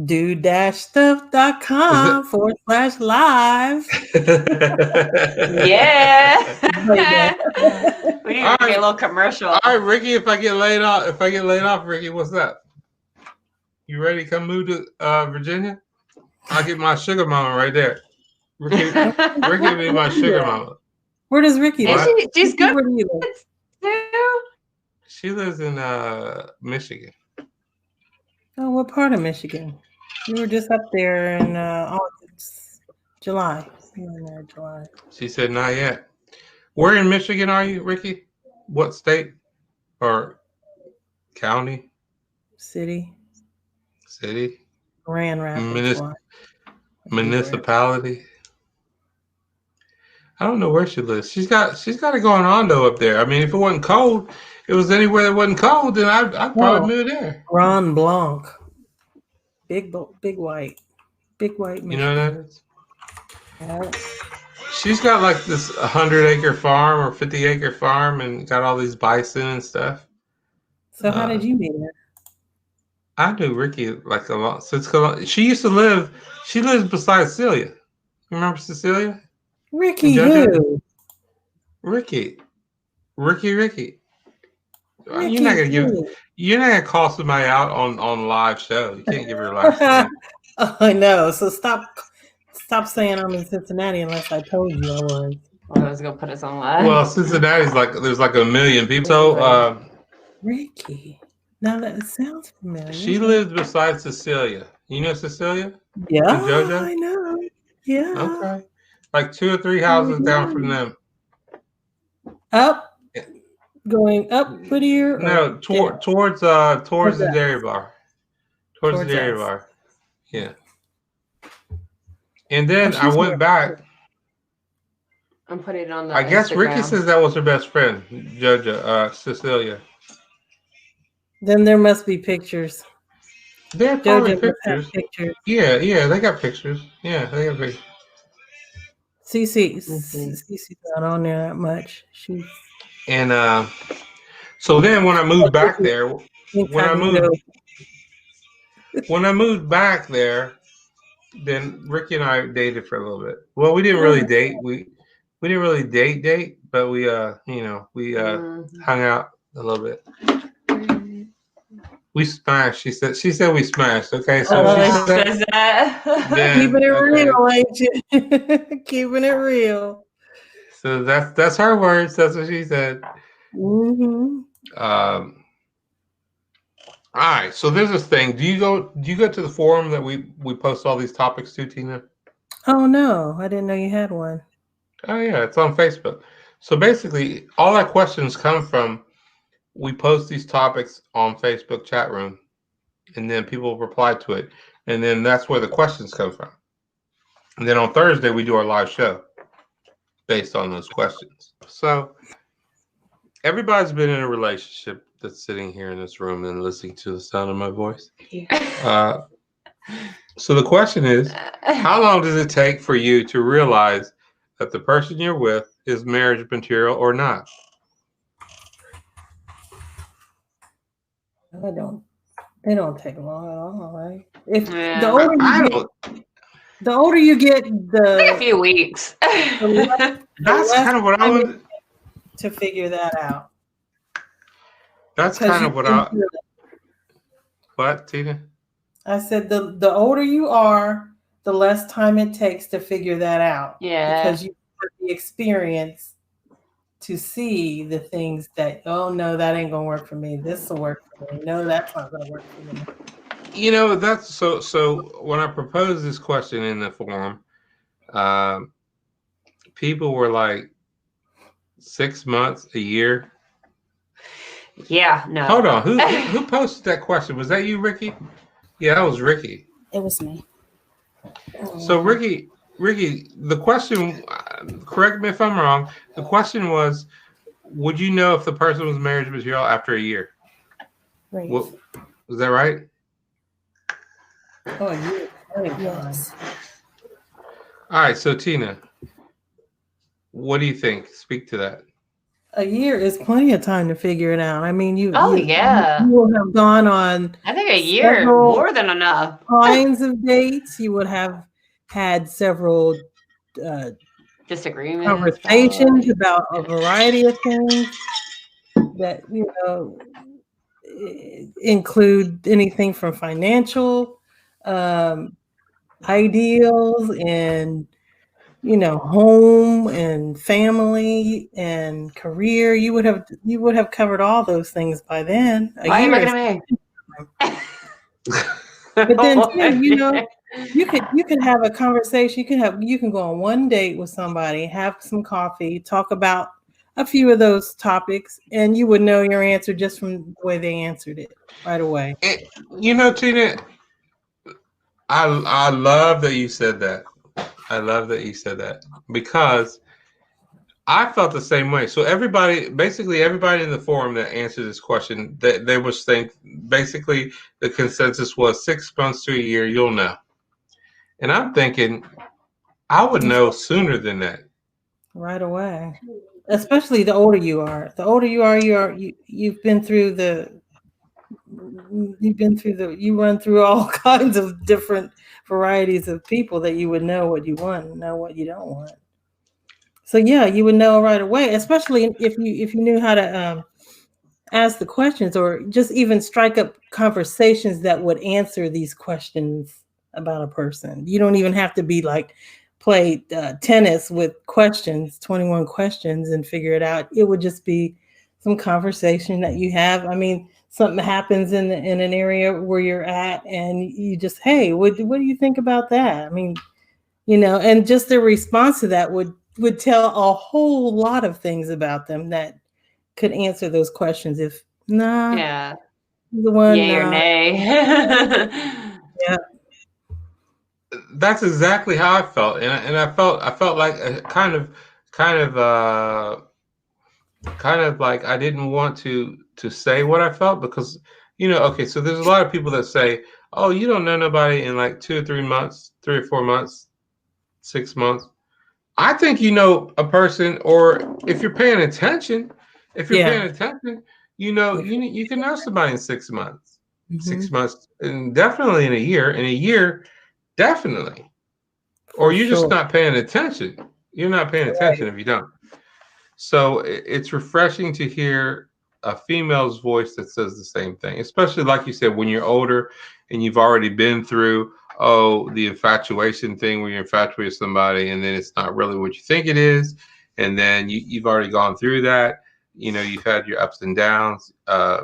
do-stuff.com/live. Yeah. Like that. We need to get a little commercial. All right, Ricki, if I get laid off, Ricki, what's up? You ready to come move to Virginia? I'll get my sugar mama right there. Ricki will be my sugar mama. Where does Ricki live? She's good Where do you live? too. She lives in Michigan. Oh, what part of Michigan? We were just up there in August, July. We were in there in July. She said not yet. Where in Michigan are you, Ricki? What state or county? City. Grand Rapids. Municipality. I don't know where she lives. She's got it going on though up there. I mean, if it wasn't cold, it was anywhere that wasn't cold, then I'd probably move there. Ron Blanc. Big white. Michigan. You know what that is? Yeah. She's got like this 100-acre farm or 50-acre farm and got all these bison and stuff. So how did you meet her? I knew Ricki like a lot since she used to live. She lives beside Celia. You remember Cecilia? Ricki who? Ricki. You're not gonna call somebody out on live show. You can't give her a last name. I know. So stop saying I'm in Cincinnati unless I told you I was. I was gonna put us on live. Well, Cincinnati's there's like a million people. So Ricki. Now that sounds familiar. She lives beside Cecilia. You know Cecilia? Yeah, and JoJo? I know. Yeah. Okay. Like 2 or 3 houses down from them. Up? Going up Whittier? No, towards the dairy bar. Towards the dairy bar. Yeah. And then I went back. I'm putting it on the I guess Instagram. Ricki says that was her best friend, JoJo, Cecilia. Then there must be pictures. There are probably pictures. Yeah, they got pictures. Yeah, they got pictures. Cece's not on there that much. And so then when I moved back there, when I moved back there, then Ricki and I dated for a little bit. Well, we didn't really date. We didn't really date, but we hung out a little bit. We smashed. She said we smashed. Okay, so she says that. Keeping it real, ain't you? Keeping it real. So that's her words. That's what she said. Mm-hmm. All right. So there's this thing. Do you go to the forum that we post all these topics to, Tina? Oh no, I didn't know you had one. Oh yeah, it's on Facebook. So basically, all our questions come from. We post these topics on Facebook chat room, and then people reply to it, and then that's where the questions come from. And then on Thursday we do our live show based on those questions. So everybody's been in a relationship that's sitting here in this room and listening to the sound of my voice. So the question is, how long does it take for you to realize that the person you're with is marriage material or not? They don't take long at all, right? The older you get, a few weeks. That's kind of what I would to figure that out. That's kind of what What, Tina? I said the older you are, the less time it takes to figure that out. Yeah. Because you have the experience to see the things that, oh no, that ain't gonna work for me. This will work for me. No, that's not gonna work for me. You know, that's so when I proposed this question in the forum, people were like 6 months, a year. Yeah, no. Hold on. Who posted that question? Was that you, Ricki? Yeah, that was Ricki. It was me. So Ricki, the question, correct me if I'm wrong, the question was, would you know if the person was marriage material after a year? Right. Was that right? Oh, a year. Yes. All right, so Tina, what do you think? Speak to that. A year is plenty of time to figure it out. I mean, you yeah. You will have gone on. I think a year, several more than enough. kinds of dates. You would have had several Disagreements, conversations probably. about a variety of things that, include anything from financial um, ideals and, home and family and career. You would have covered all those things by then. A Why are you year looking is. at me? But then too, What? you could have a conversation. You can go on one date with somebody, have some coffee, talk about a few of those topics, and you would know your answer just from the way they answered it right away. Tina, I love that you said that. I love that you said that because I felt the same way. So basically everybody in the forum that answered this question, they was saying basically the consensus was 6 months to a year, you'll know. And I'm thinking I would know sooner than that. Right away. Especially the older you are. The older you are, you've been through you run through all kinds of different varieties of people that you would know what you want and know what you don't want. So yeah, you would know right away, especially if you knew how to ask the questions or just even strike up conversations that would answer these questions about a person. You don't even have to be like play tennis with questions, 21 questions, and figure it out. It would just be some conversation that you have. I mean, something happens in an area where you're at, and you just, hey, what do you think about that? I mean, and just their response to that would tell a whole lot of things about them that could answer those questions. If nah, Yeah. the one, Yay or nah, nay. yeah, That's exactly how I felt, and I felt like a kind of like I didn't want to say what I felt because okay, so there's a lot of people that say, oh, you don't know nobody in like 2 or 3 months, 3 or 4 months, 6 months. I think you know a person, or if you're paying attention, if you're yeah, paying attention, you can know somebody in 6 months, hmm 6 months, and definitely in a year. In a year, definitely. Or for you're just sure. not paying attention. You're not paying attention Right. if you don't. So it's refreshing to hear a female's voice that says the same thing, especially like you said, when you're older and you've already been through, the infatuation thing where you're infatuated with somebody and then it's not really what you think it is. And then you've already gone through that. You've had your ups and downs. I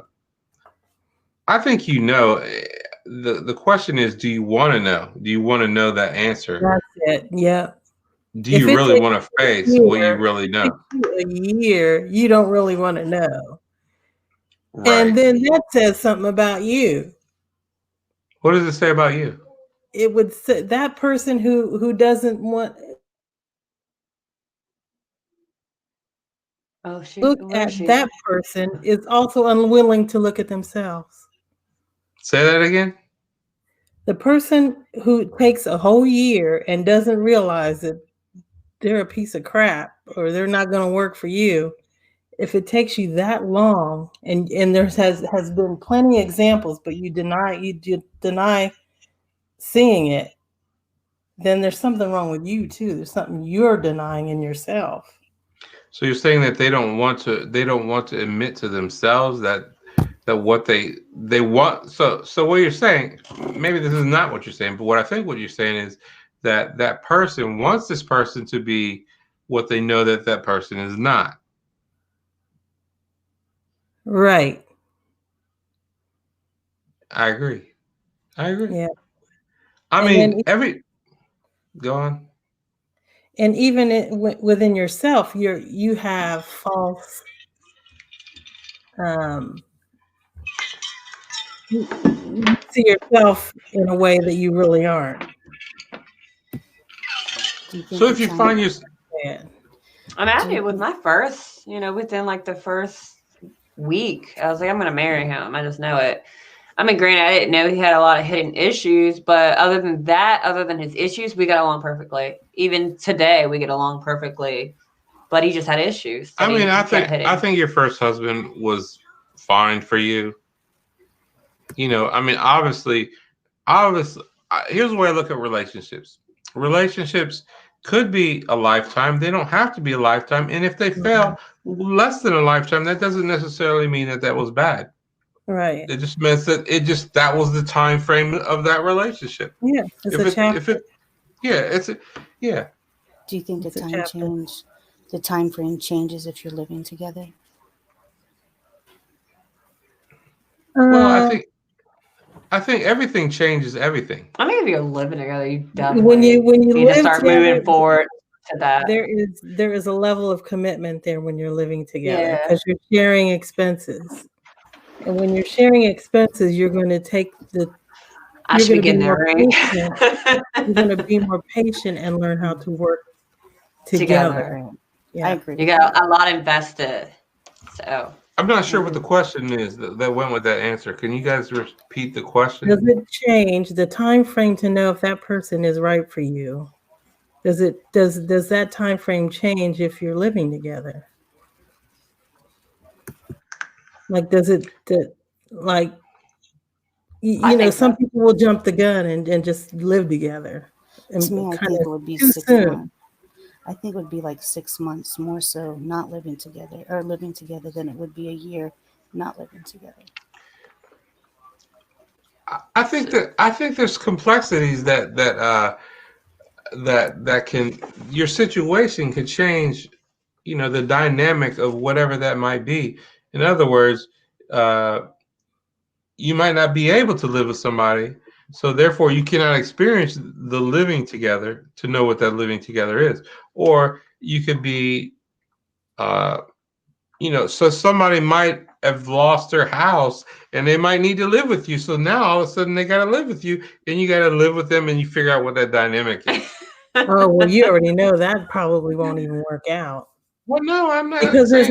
think the question is, do you want to know? Do you want to know that answer? That's it. Yeah. Do If you it really takes want to you face a what you year, really if it know? takes you a year, you don't really want to know. And Right. then that says something about you. What does it say about you? It would say that person who doesn't want Oh shoot, look where is at she? that person is also unwilling to look at themselves. Say that again. The person who takes a whole year and doesn't realize that they're a piece of crap or they're not going to work for you, if it takes you that long, and there has been plenty of examples, but you deny seeing it, then there's something wrong with you too. There's something you're denying in yourself. So you're saying that they don't want to admit to themselves that what they want. So what you're saying, maybe this is not what you're saying, but what I think what you're saying is that person wants this person to be what they know that person is not. Right. I agree. I agree. Yeah. I And then mean, go on. and even within yourself, you have false um you see yourself in a way that you really aren't. Do you So think if it's you find your Yeah. I'm do happy you with think my first, within like the first week. I was like, I'm gonna marry him. I just know it. I mean, granted, I didn't know he had a lot of hidden issues, but other than that, other than his issues, we got along perfectly. Even today, we get along perfectly. But he just had issues I that mean, he kept I hidden. think your first husband was fine for you. I mean, obviously, here's the way I look at relationships. Relationships could be a lifetime. They don't have to be a lifetime. And if they Mhm. fail less than a lifetime, that doesn't necessarily mean that that was bad. Right. It just means that that was the time frame of that relationship. Yeah, it's a If chapter. it yeah, yeah. Do you think It's a chapter. the time frame changes if you're living together? Well, Uh, I think everything changes everything. I mean, if you're living together, you when definitely you need to live start moving together, forward to that. there is a level of commitment there when you're living together Yeah. because you're sharing expenses. And when you're sharing expenses, you're going to I you're should going be to be getting that more ring patient. You're going to be more patient and learn how to work together. together. Right. I Yeah. agree You with got that. a lot invested. So I'm not sure what Mhm. the question is that went with that answer. Can you guys repeat the question? Does it change the time frame to know if that person is right for you? Does that time frame change if you're living together? Like does it like I think some so. people will jump the gun and just live together To and me, I kind think of it would be too 6 months. soon. I think it would be like 6 months more so not living together or living together than it would be a year not living together. I think there's complexities that can your situation could change, the dynamic of whatever that might be. In other words, uh, you might not be able to live with somebody, so therefore you cannot experience the living together to know what that living together is. Or you could be, uh, so somebody might have lost their house and they might need to live with you. So now all of a sudden they got to live with you and you got to live with them and you figure out what that dynamic is. Oh, well, you already know that probably won't even work out Well, no, I'm not because saying.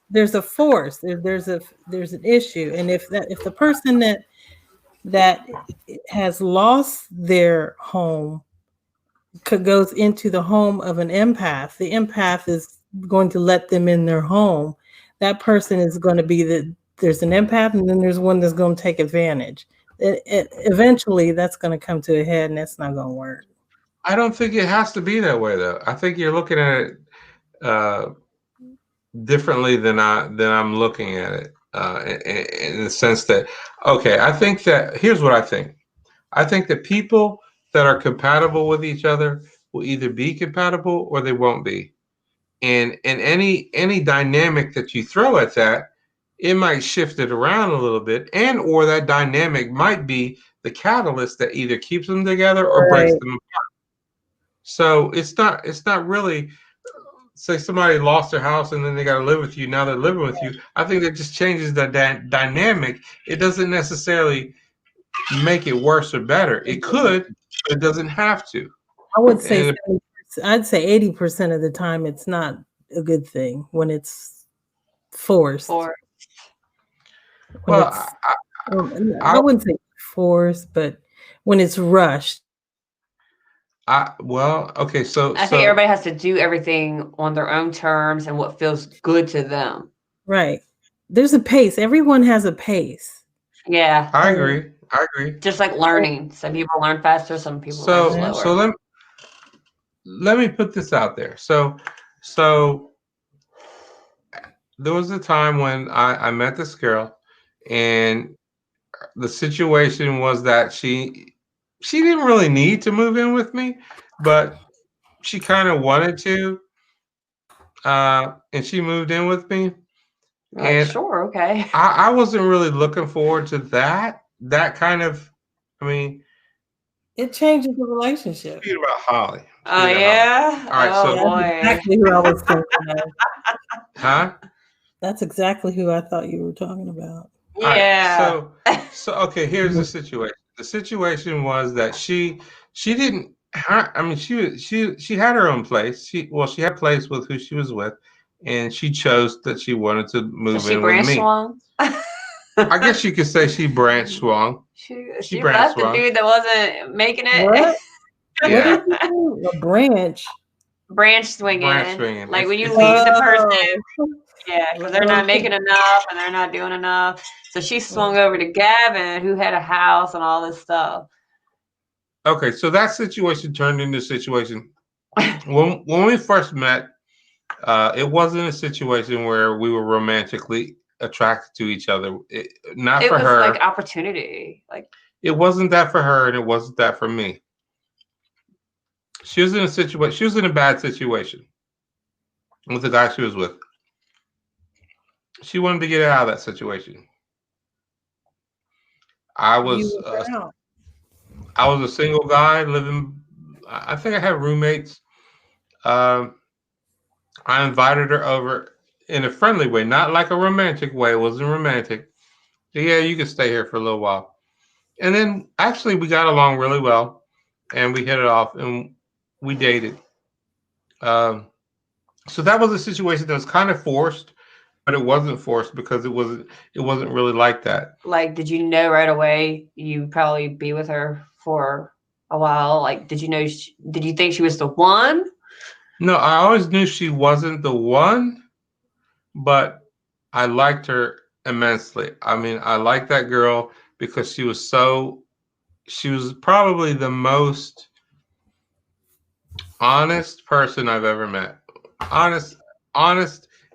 there's a force, there's an issue, and if the person that has lost their home goes into the home of an empath, the empath is going to let them in their home. That person is going to be there's an empath, and then there's one that's going to take advantage. Eventually, that's going to come to a head, and that's not going to work. I don't think it has to be that way, though. I think you're looking at it uh, differently than I'm looking at it, in the sense that, okay, I think that here's what I think. I think that people that are compatible with each other will either be compatible or they won't be. And any dynamic that you throw at that, it might shift it around a little bit, and or that dynamic might be the catalyst that either keeps them together or breaks Right. them. So it's not really, say somebody lost their house and then they got to live with you. Now they're living with you. I think that just changes the dynamic. It doesn't necessarily make it worse or better. It could, but it doesn't have to. I would say And I'd say 80% of the time it's not a good thing when it's forced. Or When well, it's I, I wouldn't say forced, but when it's rushed. well, okay. So I think everybody has to do everything on their own terms and what feels good to them. Right. There's a pace. Everyone has a pace. Yeah. I And agree. I agree. Just like learning. Some people learn faster, some people learn So slower. let me put this out there. So there was a time when I met this girl, and the situation was that she didn't really need to move in with me, but she kind of wanted to, and she moved in with me. You're like, And sure, okay. I wasn't really looking forward to that kind of. I mean, it changes the relationship. speaking about Holly. Oh Speaking of Holly. yeah? All right, Oh so That's boy. exactly who I was thinking of. huh? That's exactly who I thought you were talking about. All right, Yeah. so okay. Here's the situation. The situation was that she didn't. I mean, she had her own place. She had a place with who she was with, and she chose that she wanted to So move she in with branch me. swung. I guess you could say she branch swung. She She branch left the swung. dude that wasn't making What? it. What Yeah, did you do? A branch. Branch branch swinging. swinging. Like when you It's leave the Oh, person. Yeah, because they're not making enough and they're not doing enough. So she swung over to Gavin, who had a house and all this stuff. Okay, so that situation turned into a situation when we first met. It wasn't a situation where we were romantically attracted to each other. Not It for was her. like opportunity. Like it wasn't that for her, and it wasn't that for me. She was in a situation. She was in a bad situation with the guy she was with. She wanted to get out of that situation. I was You were out. I was a single guy living. I think I had roommates. Um, I invited her over in a friendly way, not like a romantic way. It wasn't romantic. Yeah, you can stay here for a little while. And then actually we got along really well, and we hit it off, and we dated. Um, so that was a situation that was kind of forced, but it wasn't forced because it wasn't really like that. Like, did you know right away you'd probably be with her for a while? Like, did you know? Did you think she was the one? No, I always knew she wasn't the one, but I liked her immensely. I mean, I liked that girl because she was probably the most honest person I've ever met. Honest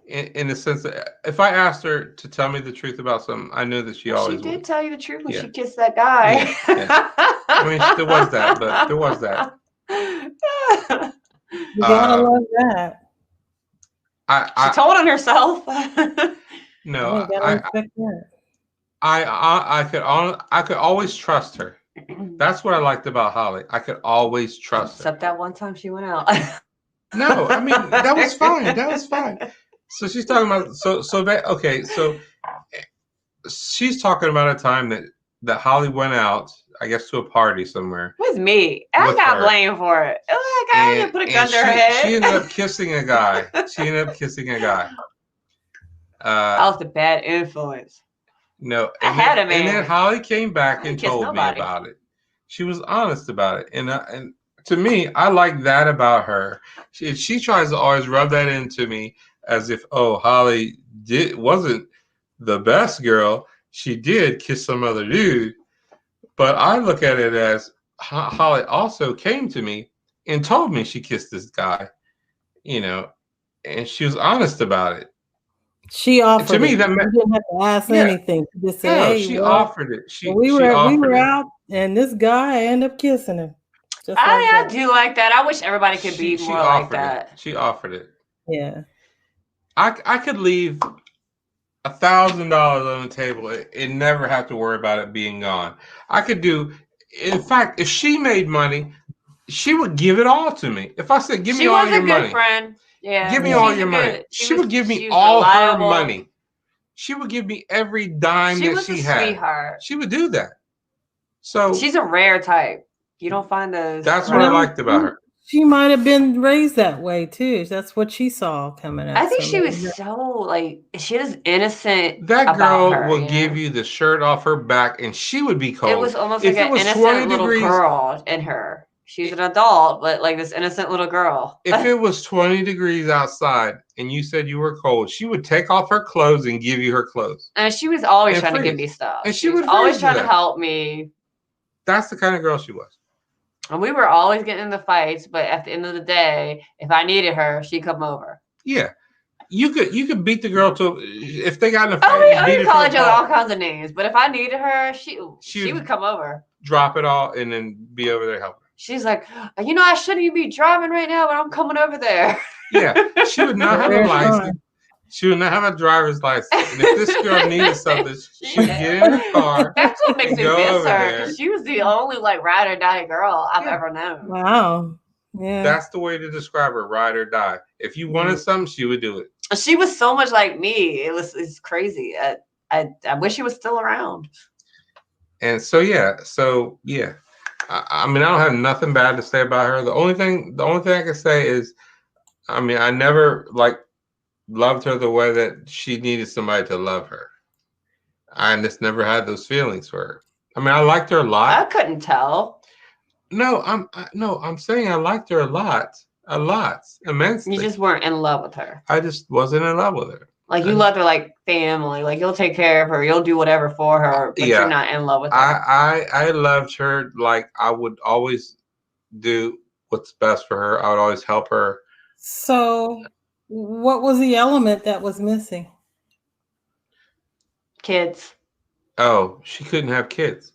in the sense that if I asked her to tell me the truth about something, I knew that she always She did would. tell you the truth when Yeah. she kissed that guy. Yeah. I mean, there was that, but there was that. You gotta love that. She told on herself. No, You gotta respect that. I could always trust her. That's what I liked about Holly. I could always trust her. Except that one time she went out. No, I mean that was fine. That was fine. So she's talking about so she's talking about a time that Holly went out, I guess, to a party somewhere. It was me. I got blamed for it. It was like I didn't put a gun to her head. She ended up kissing a guy. I was the bad influence. No, I had a man. And then Holly came back and told me nobody. about it. She was honest about it, and to me, I like that about her. She tries to always rub that into me as if, oh, Holly wasn't the best girl. She did kiss some other dude, but I look at it as Holly also came to me and told me she kissed this guy, and she was honest about it. She offered to me it. that You didn't have to ask anything. She just said, "Hey, she offered it. we were out, and this guy I ended up kissing him." Just I do like that. I wish everybody could be more like that. She offered it. Yeah. I could leave $1,000 on the table and never have to worry about it being gone. I could do. In fact, if she made money, she would give it all to me. If I said, "Give me all your money," she was a good friend. Yeah, give me all your money. She would give me all her money. She would give me every dime that she had. She was a sweetheart. She would do that. So she's a rare type. You don't find those. That's what I liked about her. She might have been raised that way too. That's what she saw coming out. I think she was she was innocent. That girl will give you the shirt off her back, and she would be cold. It was almost like an innocent little girl in her. She's an adult, but like this innocent little girl. If it was 20 degrees outside and you said you were cold, she would take off her clothes and give you her clothes. And she was always trying to give me stuff. And she was always trying to help me. That's the kind of girl she was. And we were always getting in the fights, but at the end of the day, if I needed her, she'd come over. Yeah. You could beat the girl to if they got in a fight. We call each other all kinds of names, but if I needed her, she would come over. Drop it all and then be over there helping. She's like, I shouldn't even be driving right now, but I'm coming over there. Yeah, she would not have a license. She would not have a driver's license. And if this girl needed something, she would get in her car. That's what makes me miss her. She was the only ride or die girl I've ever known. Wow. Yeah. That's the way to describe her, ride or die. If you wanted something, she would do it. She was so much like me. It's crazy. I wish she was still around. And so yeah. I mean, I don't have nothing bad to say about her. The only thing I can say is, I mean, I never loved her the way that she needed somebody to love her. I just never had those feelings for her. I mean, I liked her a lot. I couldn't tell. No, I'm saying I liked her a lot, immensely. You just weren't in love with her. I just wasn't in love with her. Like you love her like family. Like you'll take care of her. You'll do whatever for her, but you're not in love with her. I loved her like I would always do what's best for her. I would always help her. So, what was the element that was missing? Kids. Oh, she couldn't have kids.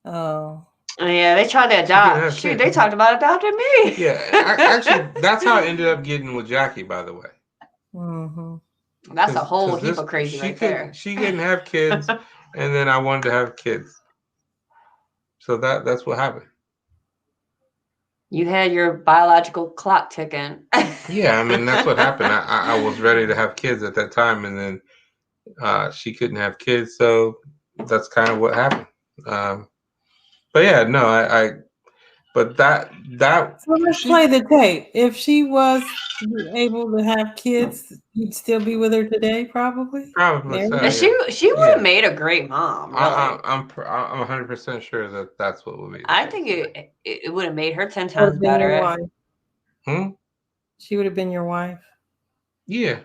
Oh. Yeah, they tried to adopt. Shoot, they talked about adopting me. Yeah, actually, that's how I ended up getting with Jackie, by the way. Mm-hmm. That's a whole heap of crazy right there. She couldn't have kids, and then I wanted to have kids. So that's what happened. You had your biological clock ticking. Yeah, I mean, that's what happened. I was ready to have kids at that time, and then she couldn't have kids, so that's kind of what happened. But yeah, no, but that. So let's play the tape. If she was able to have kids, you'd still be with her today, probably. Probably. So, yeah. She would have made a great mom. Really. I'm 100% sure that's what would be. I think it would have made her 10 times better. She would have been your wife. Yeah.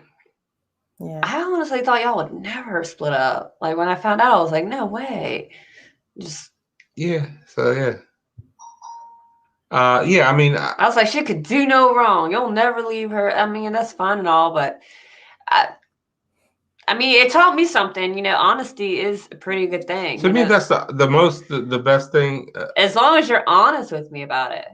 Yeah. I honestly thought y'all would never split up. Like when I found out, I was like, no way. Just. Yeah. So yeah. Yeah, I mean, I was like, she could do no wrong. You'll never leave her. I mean, that's fine and all, but I mean, it taught me something. You know, honesty is a pretty good thing. To me, that's the best thing. As long as you're honest with me about it,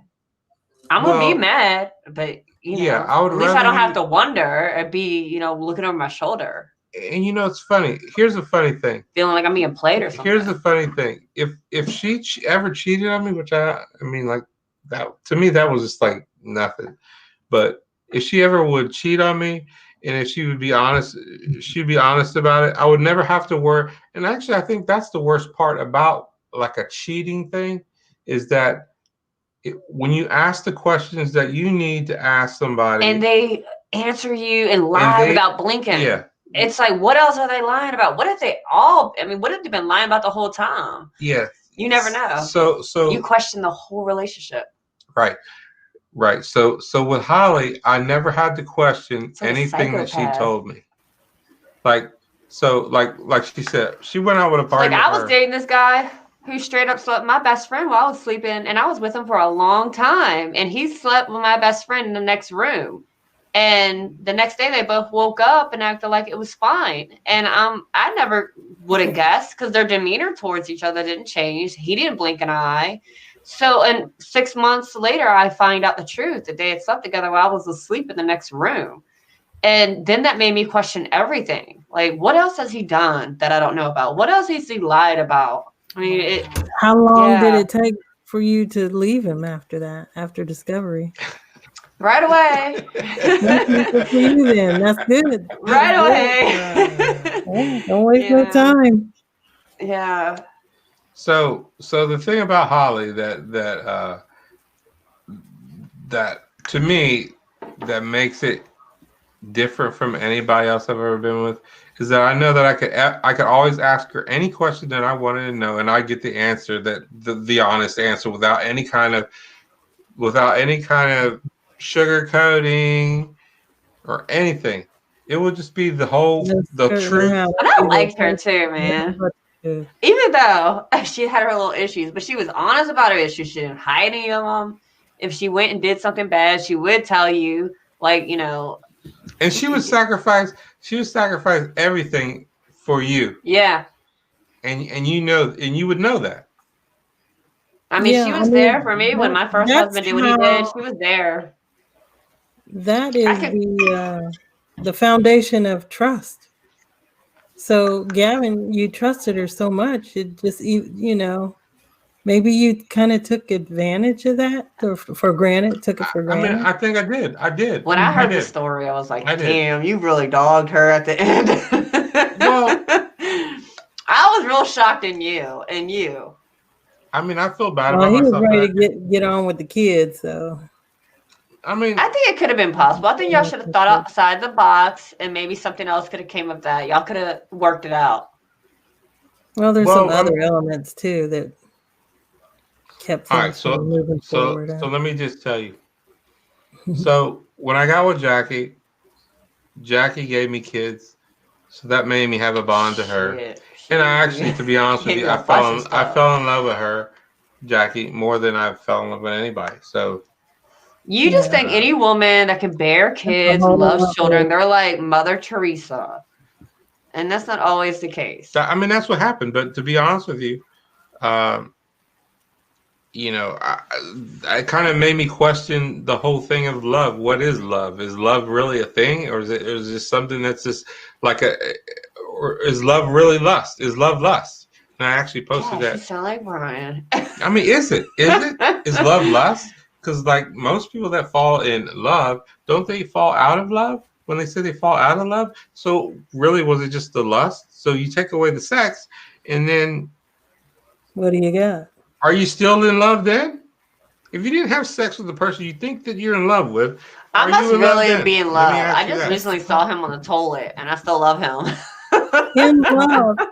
I'm gonna be mad, but you know, at least I don't have to wonder or be, looking over my shoulder. And it's funny. Here's the funny thing. Feeling like I'm being played or something. Here's the funny thing. If she ever cheated on me, which I mean, like that to me, that was just like nothing. But if she ever would cheat on me, and if she would be honest, she'd be honest about it. I would never have to worry. And actually, I think that's the worst part about like a cheating thing, is that when you ask the questions that you need to ask somebody, and they answer you and lie without blinking. Yeah. It's like, what else are they lying about? What if what if they've been lying about the whole time? Yeah. You never know. So you question the whole relationship. Right. So with Holly, I never had to question anything that she told me. Like she said, she went out with a party. Like I was dating this guy who straight up slept with my best friend while I was sleeping, and I was with him for a long time, and he slept with my best friend in the next room. And the next day they both woke up and acted like it was fine. And I never would have guessed, because their demeanor towards each other didn't change. He didn't blink an eye. So, and 6 months later, I find out the truth that they had slept together while I was asleep in the next room. And then that made me question everything. Like, what else has he done that I don't know about? What else has he lied about? I mean, how long did it take for you to leave him after that, after discovery? Right away. That's for you then. That's good. Right away. Don't waste no time. Yeah. So the thing about Holly that to me that makes it different from anybody else I've ever been with is that I know that I could always ask her any question that I wanted to know, and I get the answer, that the honest answer, without any kind of sugarcoating or anything. It would just be the truth. And I liked her too, man. Even though she had her little issues, but she was honest about her issues. She didn't hide any of them. If she went and did something bad, she would tell you, like, And she would sacrifice everything for you. Yeah. And you would know that. I mean, she was there for me when my first husband did what he did. She was there. That is the foundation of trust. So, Gavin, you trusted her so much. It just, maybe you kind of took advantage of that, or for granted, took it for granted. I mean, I think I did. When I heard the story, I was like, damn, you really dogged her at the end. Well, I was real shocked in you. I mean, I feel bad about myself. He was ready to get on with the kids, so. I mean, I think it could have been possible. I think y'all should have thought outside the box, and maybe something else could have came of that. Y'all could have worked it out. Well, there's some other elements too that kept things from moving forward. So let me just tell you. So when I got with Jackie gave me kids. So that made me have a bond to her. Shit. And I actually, to be honest with Gave you, you a bunch of I stuff. fell in love with her, Jackie, more than I fell in love with anybody. So You just Yeah. think any woman that can bear That's a kids and whole loves lot children, of- they're like Mother Teresa. And that's not always the case. I mean, that's what happened. But to be honest with you, um, you know, I kind of made me question the whole thing of love. What is love? Is love really a thing, or is it just something that's just like or is love really lust? Is love lust? And I actually posted Gosh, you that. sound like Brian. I mean, is it? Is love lust? Because like most people that fall in love, don't they fall out of love when they say they fall out of love? So really, was it just the lust? So you take away the sex, and then What do you got? are you still in love then? If you didn't have sex with the person you think that you're in love with, I are must you in love really then? be in Let me love. I ask you just that. recently saw him on the toilet and I still love him.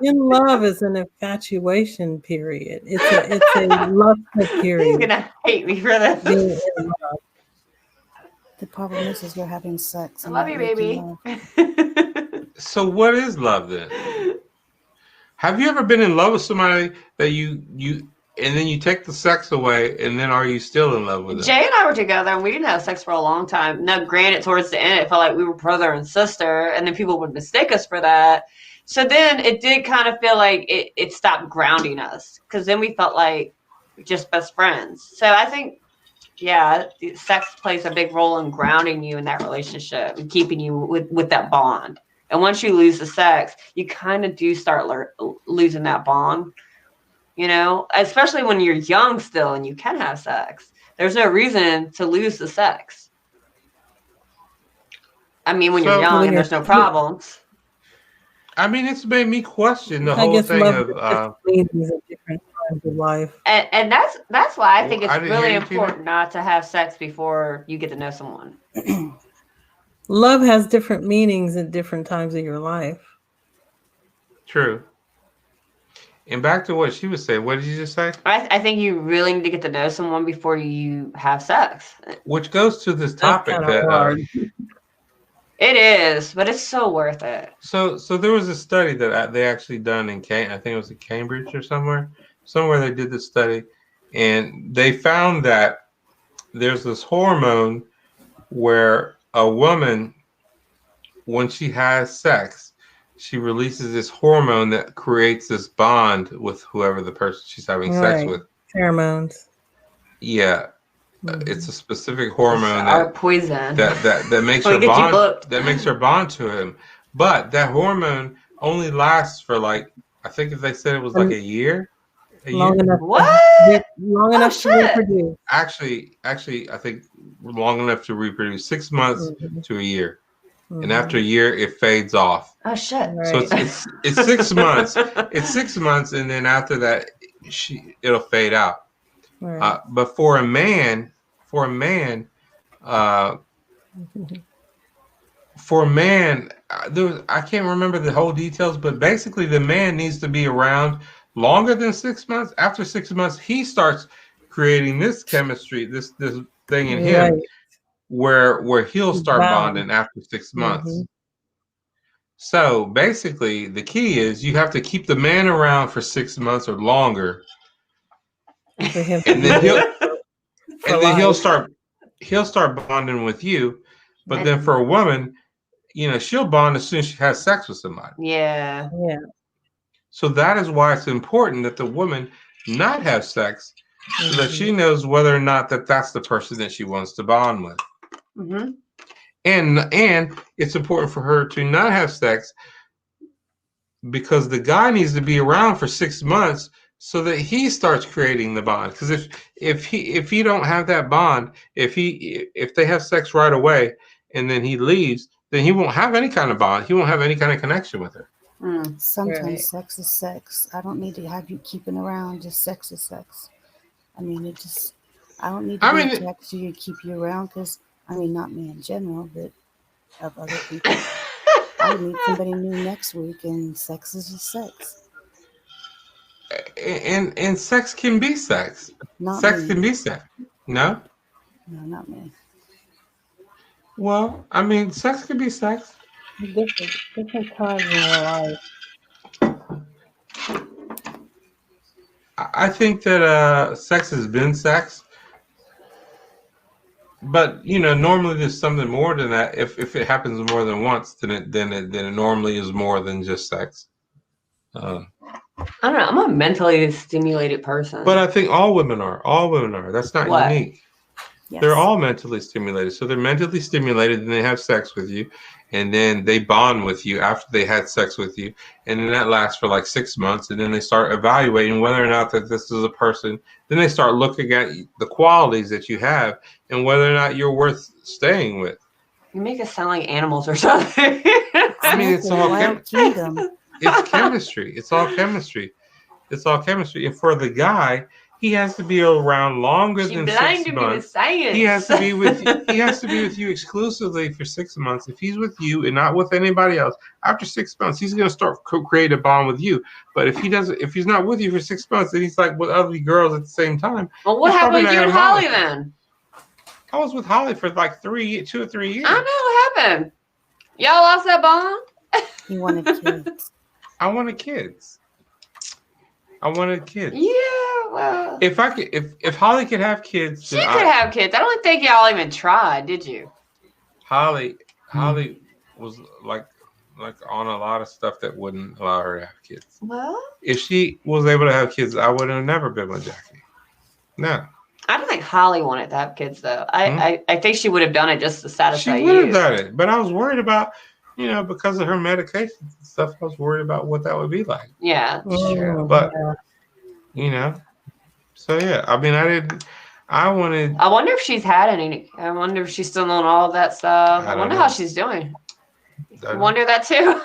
In love is an infatuation period. It's a lustful He's period. gonna hate me for this. Being in love. The problem is you're having sex I and love not you, making baby. love. So what is love then? Have you ever been in love with somebody that you and then you take the sex away, and then are you still in love with them? Jay and I were together and we didn't have sex for a long time. Now, granted, towards the end, it felt like we were brother and sister, and then people would mistake us for that. So then it did kind of feel like it stopped grounding us because then we felt like just best friends. So I think, yeah, sex plays a big role in grounding you in that relationship and keeping you with that bond. And once you lose the sex, you kind of do start losing that bond. You know, especially when you're young still and you can have sex. There's no reason to lose the sex. I mean, when you're So young When and you're, there's no problems. I mean, it's made me question the I whole guess thing love of. is different meanings at different times of life. And that's why I think it's I didn't hear really you, Tina. important not to have sex before you get to know someone. Love has different meanings at different times of your life. True. And back to what she was saying. What did you just say? I think you really need to get to know someone before you have sex. Which goes to this That's topic kind of that. hard. It is, but it's so worth it. So there was a study that they actually done in I think it was in Cambridge or somewhere they did this study, and they found that there's this hormone where a woman, when she has sex, she releases this hormone that creates this bond with whoever the person she's having sex Right. with. Pheromones. Yeah, it's a specific hormone Our poison. that makes her bond that makes her bond to him. But that hormone only lasts for like, I think if they said it was like a year. Long enough. What? Long enough to reproduce. Actually, I think long enough to reproduce 6 months to a year, and after a year it fades off. Oh shit! Right. So it's 6 months. It's 6 months, and then after that, it'll fade out. Right. But for a man, uh, I can't remember the whole details, but basically the man needs to be around longer than 6 months. After 6 months, he starts creating this chemistry, this thing in him, where he'll start bonding after 6 months. So basically, the key is you have to keep the man around for 6 months or longer, For him. and then he'll life. start bonding with you. But then for a woman, she'll bond as soon as she has sex with somebody. Yeah. Yeah. So that is why it's important that the woman not have sex, so that she knows whether or not that's the person that she wants to bond with. Mm-hmm. And it's important for her to not have sex because the guy needs to be around for 6 months so that he starts creating the bond. Because if he don't have that bond, if they have sex right away and then he leaves, then he won't have any kind of bond. He won't have any kind of connection with her. Sometimes sex is sex. I don't need to have you keeping around. Just sex is sex. I mean, I don't need to be attracted to you to keep you around because, not me in general, but of other people. I would meet somebody new next week, and sex is just sex. And sex can be sex. Sex can be sex. No? No, not me. Well, sex can be sex. different times in your life. I think that sex has been sex, but normally there's something more than that. If it happens more than once, then it normally is more than just sex. I don't know. I'm a mentally stimulated person. But I think all women are. All women are. That's not What? unique. Yes. They're all mentally stimulated. So they're mentally stimulated, and they have sex with you, and then they bond with you after they had sex with you, and then that lasts for like 6 months, and then they start evaluating whether or not that this is a person. Then they start looking at the qualities that you have and whether or not you're worth staying with. You make us sound like animals or something. I mean, it's all kingdom. It's chemistry. It's all chemistry. It's all chemistry. And for the guy, he has to be around longer than 6 months. He has to be with you. He has to be with you exclusively for 6 months. If he's with you and not with anybody else, after 6 months, he's going to start create a bond with you. But if he's not with you for 6 months, and he's like with other girls at the same time. Well, what happened with you and Holly then? I was with Holly for like 2 or 3 years. I know what happened. Y'all lost that bond. He wanted kids. I wanted kids. Yeah, well, if Holly could have kids, she could have kids. I don't think y'all even tried, did you? Holly was like on a lot of stuff that wouldn't allow her to have kids. Well, if she was able to have kids, I would have never been with Jackie. No. I don't think Holly wanted to have kids though. I think she would have done it just to satisfy you. She would have done it, but I was worried about, because of her medications and stuff. I was worried about what that would be like. Yeah, that's true. But so yeah. I mean, I wonder if she's had any. I wonder if she's still on all of that stuff. I wonder how she's doing. I wonder that too.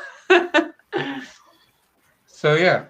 So yeah.